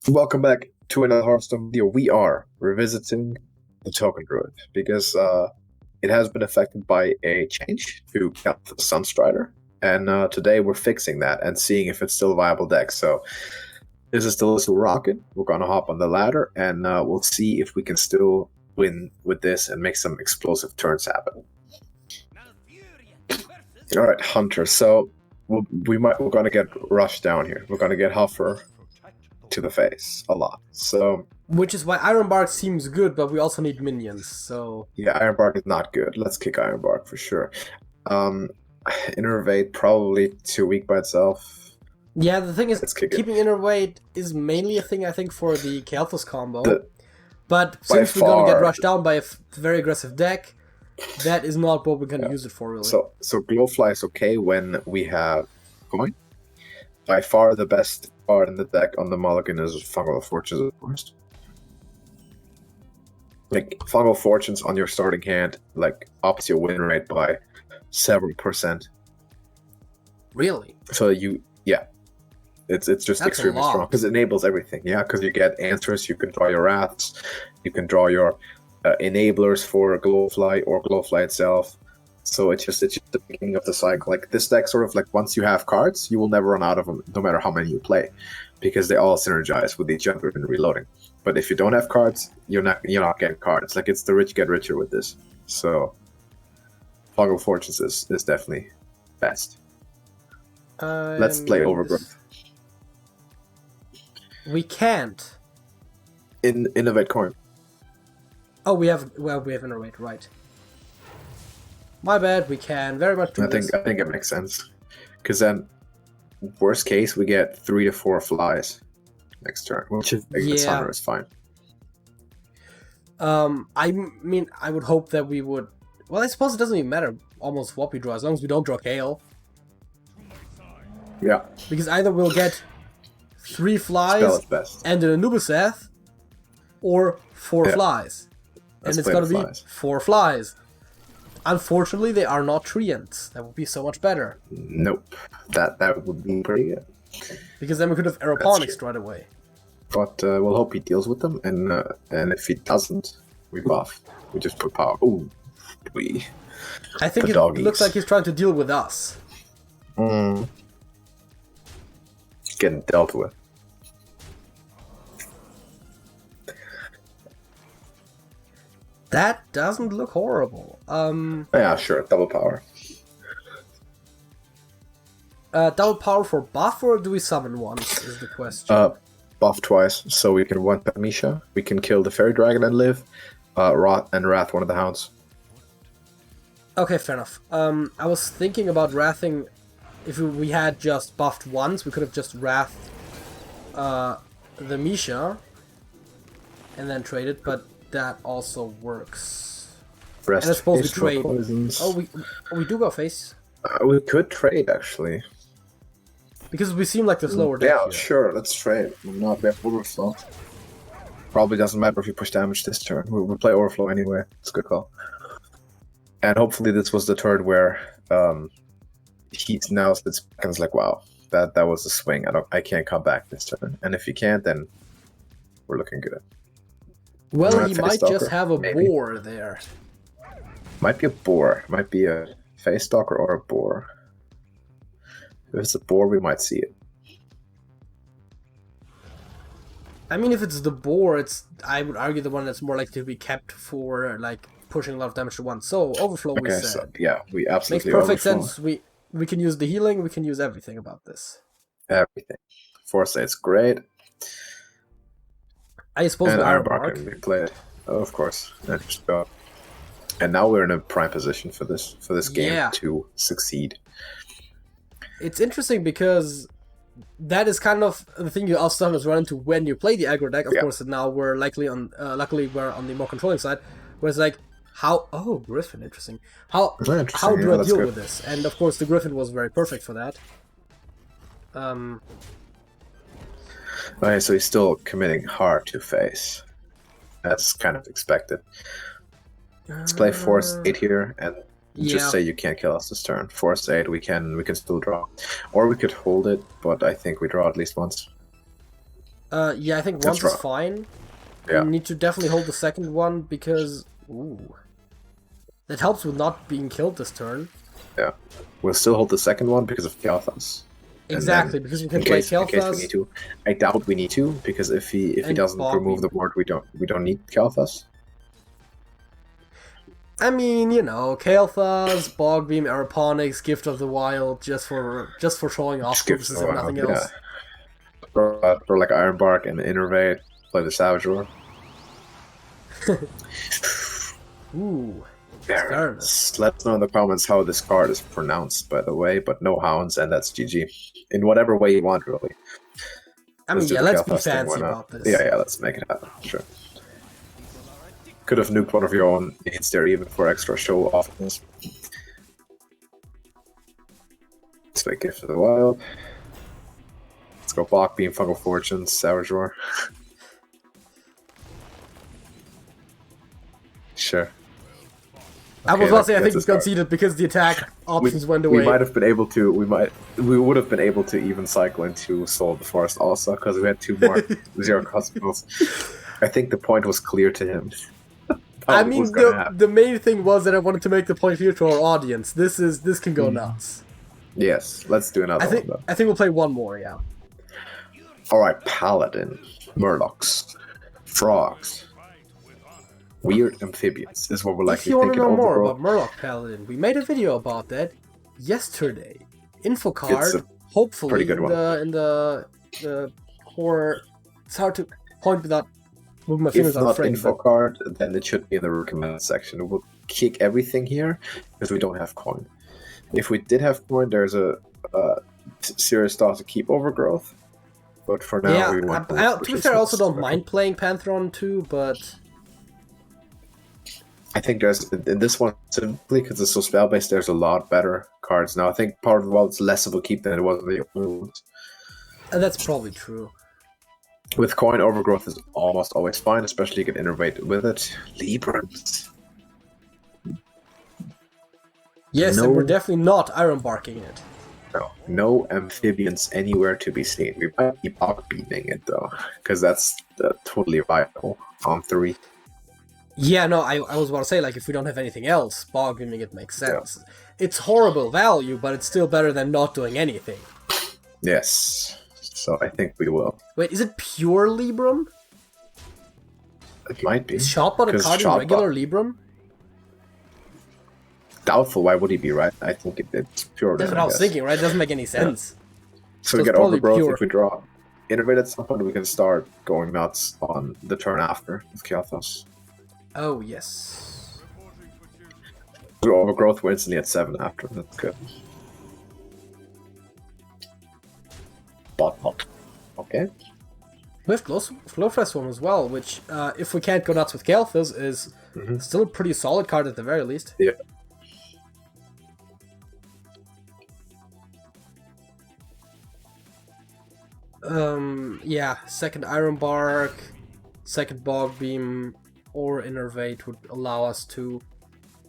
Welcome back to another Hearthstone video. We are revisiting the Token Druid because it has been affected by a change to kael'thas Sunstrider, and today we're fixing that and seeing if it's still a viable deck. So this is still a rocket. We're gonna hop on the ladder and we'll see if we can still win with this and make some explosive turns happen. All right, Hunter. So we're gonna get rushed down here. We're gonna get Huffer to the face a lot. So which is why Ironbark seems good, but we also need minions. So yeah, Ironbark is not good. Let's kick Ironbark for sure. Innervate probably too weak by itself. Yeah, the thing is, keeping Innervate is mainly a thing I think for the kael'thas combo. But since we're gonna get rushed down by a very aggressive deck, that is not what we're gonna use it for, really. So Glowfly is okay when we have coin. By far the best card in the deck on the mulligan is Fungal Fortunes, of course. Like, Fungal Fortunes on your starting hand, like, ups your win rate by several %. Really? So it's just That's extremely strong because it enables everything. Yeah, because you get answers, you can draw your wraths, you can draw your enablers for Glowfly or Glowfly itself. So it's just the beginning of the cycle. Like, this deck, sort of like, once you have cards, you will never run out of them, no matter how many you play, because they all synergize with each other in reloading. But if you don't have cards, you're not getting cards. Like, it's the rich get richer with this. So Fungal Fortunes is definitely best. Let's play Overgrowth. We can't. Innovate coin. Oh, we have Innovate, right. My bad, we can very much do this. I think it makes sense. Because then, worst case, we get 3 to 4 flies next turn, which is Hunter is fine. I mean, I would hope that we would... Well, I suppose it doesn't even matter almost what we draw, as long as we don't draw Kael. Yeah. Because either we'll get 3 flies and an Anubiseth, or 4 flies. And it's gonna be 4 flies. Unfortunately, they are not treants. That would be so much better. Nope. That would be pretty good. Because then we could have aeroponics right away. But we'll hope he deals with them, and if he doesn't, we buff. We just put power. Ooh, I think it looks like he's trying to deal with us. Getting dealt with. That doesn't look horrible. Yeah, sure. Double power. Double power for buff, or do we summon once, is the question. Buff twice, so we can one-tap Misha. We can kill the Fairy Dragon and live. Wrath one of the Hounds. Okay, fair enough. I was thinking about wrathing. If we had just buffed once, we could have just wrathed the Misha and then traded, but that also works. And I suppose we trade. Oh, we do go face. We could trade, actually. Because we seem like the slower deck. Yeah, here. Sure, let's trade. We're not there for overflow. Probably doesn't matter if you push damage this turn. We'll play overflow anyway. It's a good call. And hopefully this was the turn where he now sits back and is like, wow, that was a swing. I can't come back this turn. And if he can't, then we're looking good. Well, he might just have a boar there. Might be a boar. Might be a face stalker or a boar. If it's a boar, we might see it. I mean, if it's the boar, I would argue the one that's more likely to be kept for like pushing a lot of damage to one. So overflow, we said. So, yeah, we absolutely makes perfect sense. We can use the healing. We can use everything about this. Everything. Foresight's great. I suppose and Ironbark can be played. Oh, of course. And now we're in a prime position for this game to succeed. It's interesting because that is kind of the thing you also sometimes run into when you play the aggro deck. Of course, now we're luckily we're on the more controlling side, where it's like, Griffin, interesting. How do I deal with this? And of course, the Griffin was very perfect for that. Okay, so he's still committing hard to face. That's kind of expected. Let's play Force 8 here and just say you can't kill us this turn. Force 8, we can still draw. Or we could hold it, but I think we draw at least once. Yeah, I think That's once is right. fine. Yeah. You need to definitely hold the second one because... Ooh. That helps with not being killed this turn. Yeah. We'll still hold the second one because of kael'thas. Exactly, because we can play In case we kael'thas need to. I doubt we need to, because if he and doesn't remove Bogbeam. the board, we don't need kael'thas. I mean, you know, kael'thas, Bogbeam, Aeroponics, Gift of the Wild, just for showing off Just give purposes, the if wild, nothing yeah. else. For like Ironbark and Innervate, play the Savageor. Ooh. Fairness. Let us know in the comments how this card is pronounced, by the way, but no hounds, and that's GG. In whatever way you want, really. I mean, yeah, the let's be kael'thas thing, fancy why not? about this. Yeah, let's make it happen, sure. Could have nuked one of your own needs there, even for extra show offness. Let's make Gift of the Wild. Let's go Bach Beam, Fungal Fortunes, Savageor. Sure. I was about to say, I think we we conceded because the attack options went away. We might have been able to. We would have been able to even cycle into Soul of the Forest also, because we had 2 more 0-cost spells. I think the point was clear to him. I mean, the main thing was that I wanted to make the point here to our audience. This can go nuts. Yes, let's do another one though. I think we'll play one more, yeah. Alright, Paladin, Murlocs, Frogs, weird amphibians is what we're likely If you want to thinking. know more about Murloc Paladin, we made a video about that yesterday. Info card, hopefully pretty good in the core. It's hard to point without moving my fingers If on not frame. info card, then it should be in the recommended section. We'll kick everything here because we don't have coin. If we did have coin, there's a serious thought to keep Overgrowth. But for now, we want to be fair, I also don't mind playing Pantheon too, but I think there's in this one simply because it's so spell based. There's a lot better cards now. I think part of the world is less of a keep than it was in the other ones. And that's probably true. With coin, Overgrowth is almost always fine, especially you can innovate with it. Librams. Yes, and we're definitely not Ironbarking it. No amphibians anywhere to be seen. We might be beating it though, because that's totally viable on 3. Yeah, no, I was about to say, like, if we don't have anything else, bog beaming it makes sense. Yeah. It's horrible value, but it's still better than not doing anything. Yes, so I think we will. Wait, is it pure Libram? It might be. Is Shotbot a card in regular Libram? Doubtful, why would he be, right? I think it's pure. That's what I was thinking, right? It doesn't make any sense. Yeah. So we get Overgrowth. If we draw Innovate at some point, we can start going nuts on the turn after with kael'thas. Oh, yes. Overgrowth, we're instantly at 7 after. That's good. Bot. Okay. We have Glowfest one as well, which, if we can't go nuts with kael'thas, is still a pretty solid card at the very least. Yeah. Yeah, second Ironbark, second Bogbeam, or Innervate would allow us to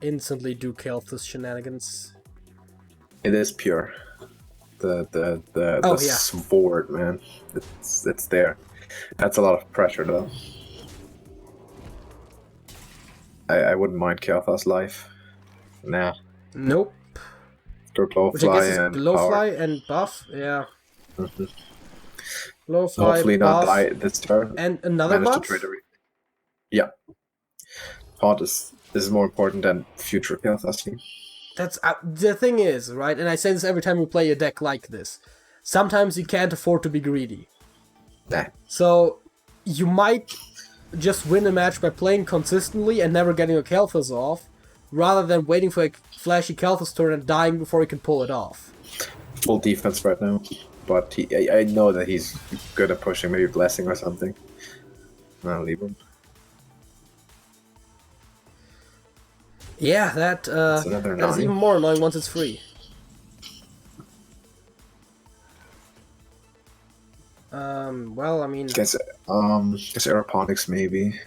instantly do kael'thas shenanigans. It is pure. The sword, man. It's there. That's a lot of pressure though. I wouldn't mind kael'thas life. Nah. Nope. Go Glowfly which I guess is and Glowfly and buff, yeah. Glowfly, hopefully buff, not die this turn. and another buff? Yeah. Haunt is more important than future kael'thas team. That's the thing is, right? And I say this every time we play a deck like this. Sometimes you can't afford to be greedy. Nah. So you might just win a match by playing consistently and never getting a kael'thas off, rather than waiting for a flashy kael'thas turn and dying before he can pull it off. Full defense right now, but I know that he's good at pushing, maybe Blessing or something. I'll leave him. Yeah, that's even more annoying once it's free. Well, I mean, guess aeroponics maybe.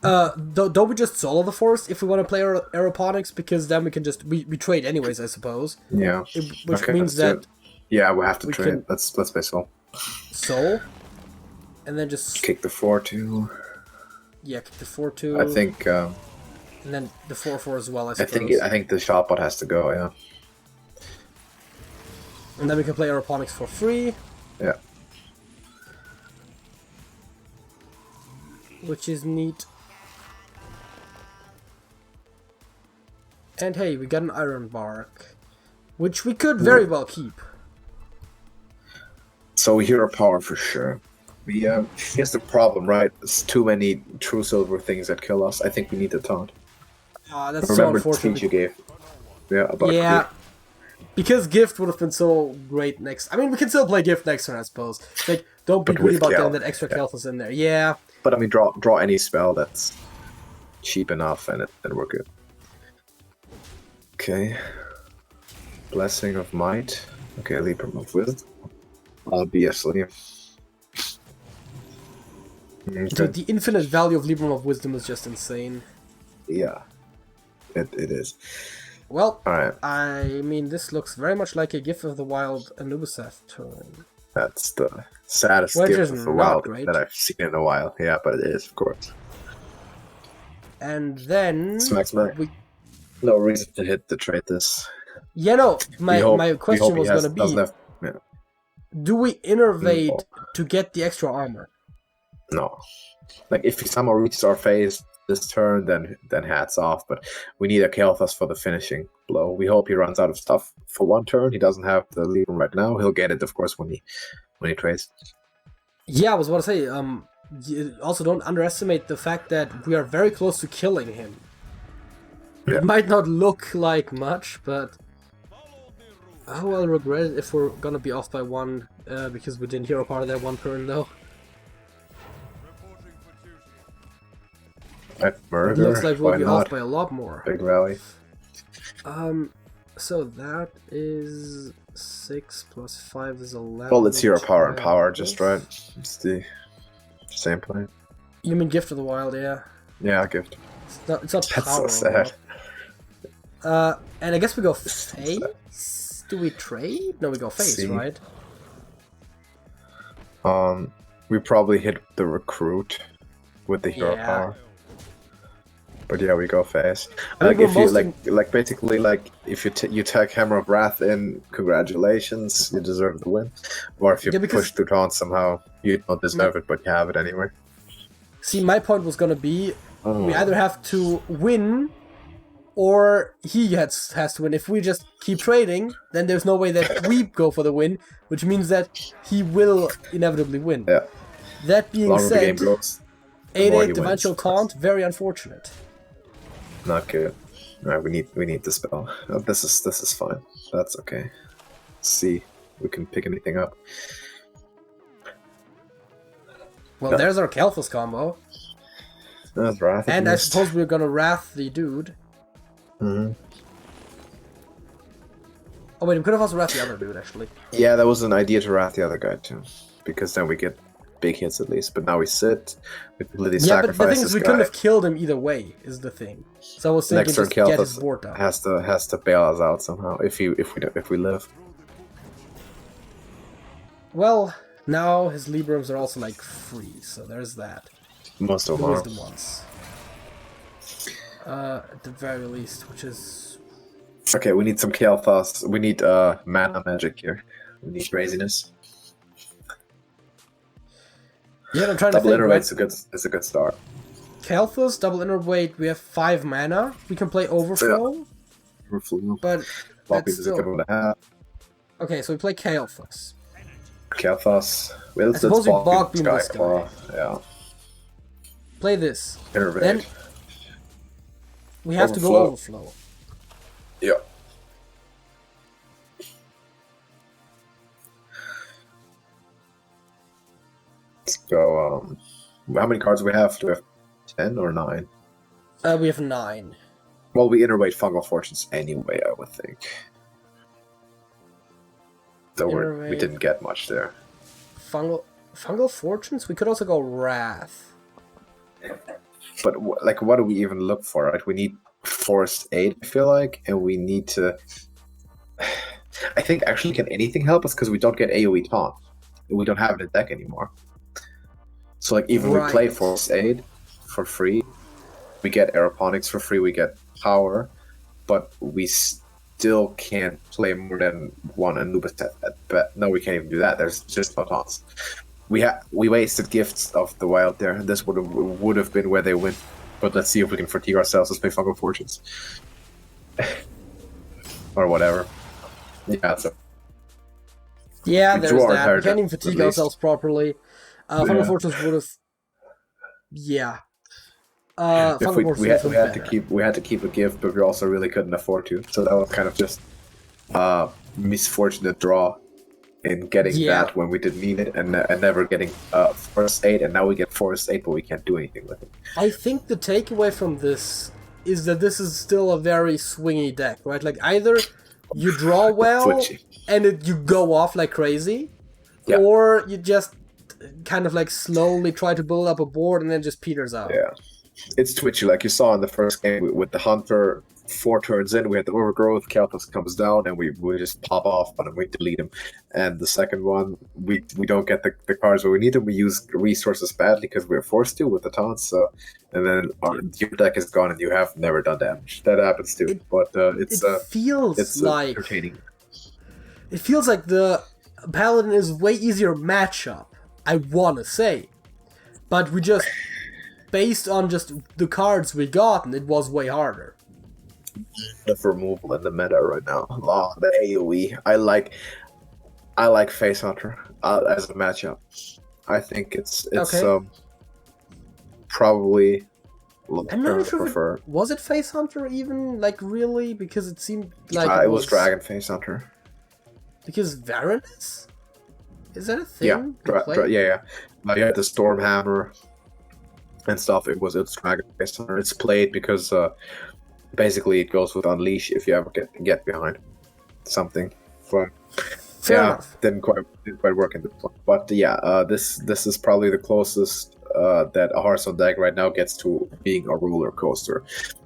Don't we just solo the forest if we want to play aeroponics, because then we can just we trade anyways, I suppose. Yeah. Which means that we'll have to trade. Let's play Soul. Soul. And then just... Kick the 4-2. Yeah, kick the 4-2. I think... and then the 4-4 as well, I suppose. I think the shot bot has to go, yeah. And then we can play aeroponics for free. Yeah. Which is neat. And hey, we got an Iron Bark. Which we could very well keep. So hero power for sure. Here's the problem, right? There's too many true silver things that kill us. I think we need the taunt. That's so Remember the unfortunate. speech you gave? Yeah, about Yeah. Because Gift would have been so great next... I mean, we can still play Gift next turn, I suppose. Like, don't be But greedy with about Kel. getting that extra kael'thas in there. Yeah. But I mean, draw any spell that's cheap enough, and then we're good. Okay. Blessing of Might. Okay, Libram of Wisdom. Obviously. Okay. Dude, the infinite value of Libram of Wisdom is just insane. Yeah. It is. Well, Alright. I mean, this looks very much like a Gift of the Wild Anubiseth turn. That's the saddest Which gift is of the not wild great. that I've seen in a while. Yeah, but it is, of course. And then... Smack. No reason to hit the trade this. Yeah, no, my We question hope he was going to doesn't be, have- yeah. do we innervate No. to get the extra armor? No. Like, if he somehow reaches our phase this turn, then hats off. But we need a kael'thas for the finishing blow. We hope he runs out of stuff for one turn. He doesn't have the Libram right now. He'll get it, of course, when he trades. Yeah, I was about to say, you also don't underestimate the fact that we are very close to killing him. Yeah. It might not look like much, but oh, I'll regret it if we're gonna be off by one, because we didn't hero part of that one turn, though. At It murder, looks like we'll why be not? off by a lot more. Big rally. So that is 6 plus 5 is 11. Well, it's hero power and 12. power, just right. It's the same play. You mean Gift of the Wild, yeah. Yeah, gift. It's not That's power. so sad. And I guess we go face? Do we trade? No, we go face, See. right? We probably hit the recruit with the hero Yeah. power. But yeah, we go face. I Like think if we're you most like basically like if you tag Hammer of Wrath in, congratulations, you deserve the win. Or if you Yeah, because- push through taunt somehow, you don't deserve it, but you have it anyway. See, my point was gonna be, Oh. we either have to win, or he has to win. If we just keep trading, then there's no way that we go for the win, which means that he will inevitably win. Yeah. That being Longer the game said, goes, the more 8-8 he Dimensional wins. Taunt, very unfortunate. Not good. Alright, we need the spell. This is fine. That's okay. See, we can pick anything up. Well, Yeah. there's our kael'thas combo. That's Wrath. And I suppose we're gonna Wrath the dude. Hmm. Oh wait, we could have also Wrath the other dude, actually. Yeah, that was an idea to Wrath the other guy too, because then we get big hits at least. But now we sit. We completely Yeah, but sacrifice the thing is, this we guy. couldn't have killed him either way, is the thing. So I was thinking Next turn, just get his Kael'thas board down. has to bail us out somehow if we live. Well, now his Librams are also like free, so there's that. Most of The them are. wisdom ones. At the very least, which is... Okay, we need some kael'thas. We need mana magic here. We need craziness. Yeah, I'm trying to Double think, right? Innervate's a good start. Kael'thas, double Innervate, we have 5 mana. We can play Overflow, but Floppy that's is a good still... one to have. Okay, so we play Kael'thas. Kael'thas. Well, I suppose we Bog Beam Sky this guy. Claw. Yeah. Play this. Innervate. Then we have to go Overflow. Yeah. Let's go. How many cards do we have? Do we have 10 or 9? We have 9. Well, we innervate Fungal Fortunes anyway, I would think. So we Innervate. didn't get much there. Fungal Fortunes? We could also go Wrath. But like, what do we even look for? Right? We need Forced Aid, I feel like, and we need to. I think actually, can anything help us? Because we don't get AoE taunt. we don't have it in deck anymore. So like even we play Force Aid for free, we get Aeroponics for free, we get power, but we still can't play more than one Anubis set. But no, we can't even do that. There's just photons. We wasted Gifts of the Wild there. This would have been where they win. But let's see if we can fatigue ourselves. Let's play Fungal Fortunes. Or whatever. Yeah, so. Yeah, there's that. We can't even fatigue ourselves properly. Fungal Fortunes would have. Yeah. We had to keep a gift, but we also really couldn't afford to. So that was kind of just misfortunate draw in getting that when we didn't need it, and never getting Force 8, and now we get Force 8, but we can't do anything with it. I think the takeaway from this is that this is still a very swingy deck, right? Like either you draw well and you go off like crazy, or you just kind of like slowly try to build up a board and then just peters out. Yeah, it's twitchy, like you saw in the first game with the Hunter. 4 turns in, we had the Overgrowth, kael'thas comes down, and we just pop off, but we delete him. And the second one, we don't get the cards where we need them. We use resources badly because we're forced to with the taunts. So, and then your deck is gone, and you have never done damage. That happens too. It feels like entertaining. It feels like the Paladin is way easier matchup. I wanna say, but we just based on just the cards we got, it was way harder. Of removal in the meta right now. The AoE. I like Face Hunter as a matchup. I think it's probably I'm not sure was it Face Hunter even, like, really, because it seemed like it was Dragon Face Hunter. Because Varanus? Is that a thing? Yeah. You had the Stormhammer and stuff. It was Dragon Face Hunter. It's played because basically, it goes with Unleash if you ever get behind something. But didn't quite work in this one. But this is probably the closest that a Hearthstone deck right now gets to being a roller coaster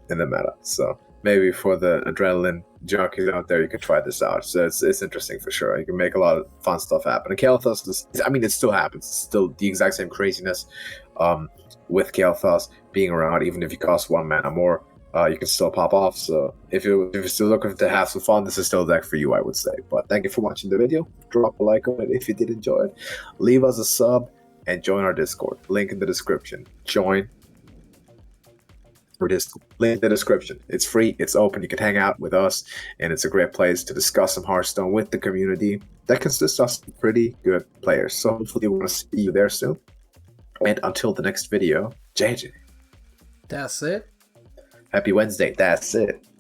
in the meta. So maybe for the adrenaline junkies out there, you can try this out. So it's interesting for sure. You can make a lot of fun stuff happen. And kael'thas, it still happens. It's still the exact same craziness with kael'thas being around, even if you cost 1 mana more. You can still pop off, so if you're still looking to have some fun, this is still a deck for you, I would say. But thank you for watching the video. Drop a like on it if you did enjoy it. Leave us a sub and join our Discord. Link in the description. Join our Discord. Link in the description. It's free, it's open, you can hang out with us, and it's a great place to discuss some Hearthstone with the community that consists of some pretty good players. So hopefully we want to see you there soon. And until the next video, JJ. That's it. Happy Wednesday. That's it.